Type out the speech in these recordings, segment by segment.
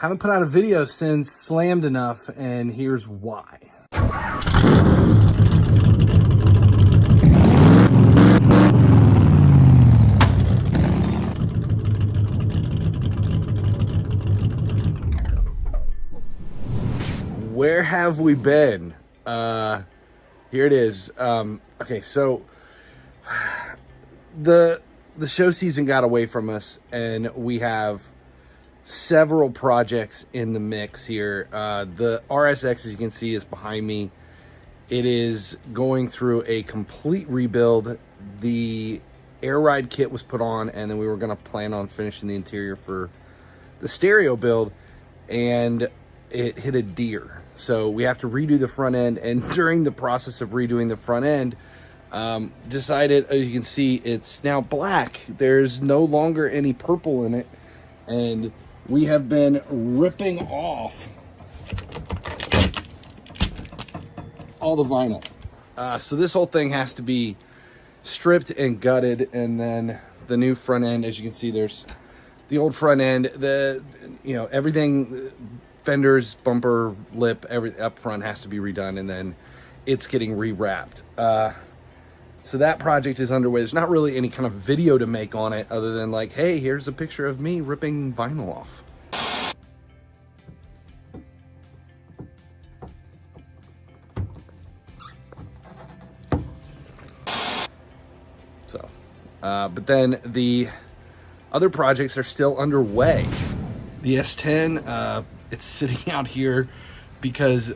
Haven't put out a video since SlammedEnuff, and here's why. Where have we been? Here it is. Okay, so the show season got away from us, and we have several projects in the mix here. The RSX, as you can see, is behind me. It is going through a complete rebuild. The air ride kit was put on, and then we were going to plan on finishing the interior for the stereo build, and it hit a deer. So we have to redo the front end, and during the process of redoing the front end, decided, as you can see, it's now black. There's no longer any purple in it, and we have been ripping off all the vinyl. So this whole thing has to be stripped and gutted, and then the new front end, as you can see, there's the old front end, everything, fenders, bumper, lip, everything up front has to be redone, and then it's getting rewrapped. So that project is underway. There's not really any kind of video to make on it other than like, hey, here's a picture of me ripping vinyl off. So, but then the other projects are still underway. The S10, it's sitting out here because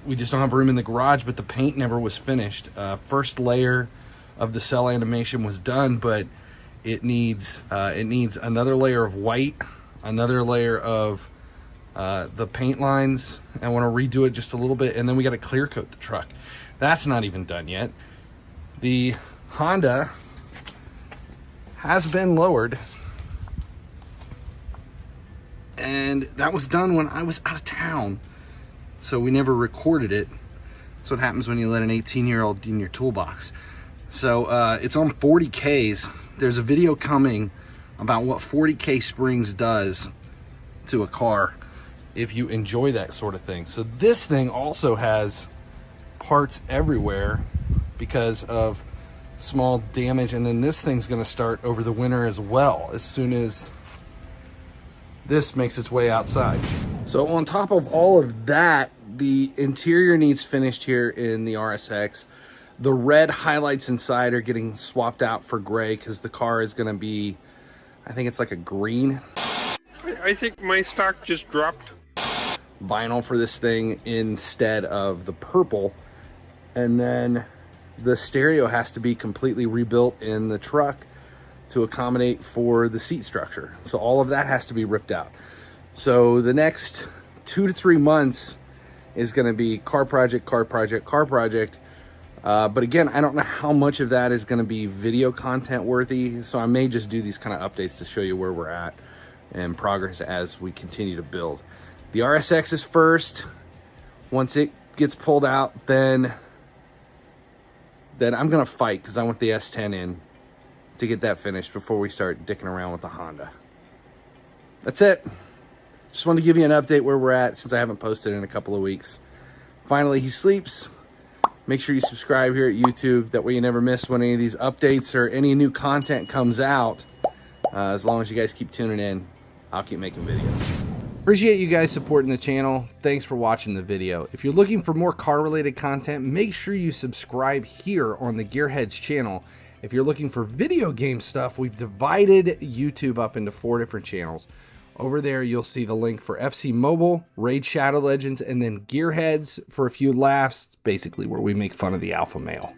we just don't have room in the garage, but the paint never was finished. First layer of the cell animation was done, but it needs another layer of white, another layer of the paint lines. I want to redo it just a little bit, and then we got to clear coat the truck. That's not even done yet. The Honda has been lowered, and that was done when I was out of town, so we never recorded it. That's what happens when you let an 18-year-old in your toolbox. So it's on 40Ks. There's a video coming about what 40K springs does to a car if you enjoy that sort of thing. So this thing also has parts everywhere because of small damage, and then this thing's going to start over the winter as well as soon as this makes its way outside. So on top of all of that, the interior needs finished here in the RSX. The red highlights inside are getting swapped out for gray because the car is going to be, I think it's like a green. I think my stock just dropped. Vinyl for this thing instead of the purple. And then the stereo has to be completely rebuilt in the truck to accommodate for the seat structure. So all of that has to be ripped out. So the next 2 to 3 months is going to be car project, car project, car project. But again, I don't know how much of that is going to be video content worthy. So I may just do these kind of updates to show you where we're at and progress as we continue to build. The RSX is first. Once it gets pulled out, then I'm going to fight because I want the S10 in to get that finished before we start dicking around with the Honda. That's it. Just wanted to give you an update where we're at since I haven't posted in a couple of weeks. Finally, he sleeps. Make sure you subscribe here at YouTube. That way you never miss when any of these updates or any new content comes out. As long as you guys keep tuning in, I'll keep making videos. Appreciate you guys supporting the channel. Thanks for watching the video. If you're looking for more car-related content, make sure you subscribe here on the GearHeads channel. If you're looking for video game stuff, we've divided YouTube up into 4 different channels. Over there, you'll see the link for FC Mobile, Raid Shadow Legends, and then GearHeads for a few laughs, basically where we make fun of the alpha male.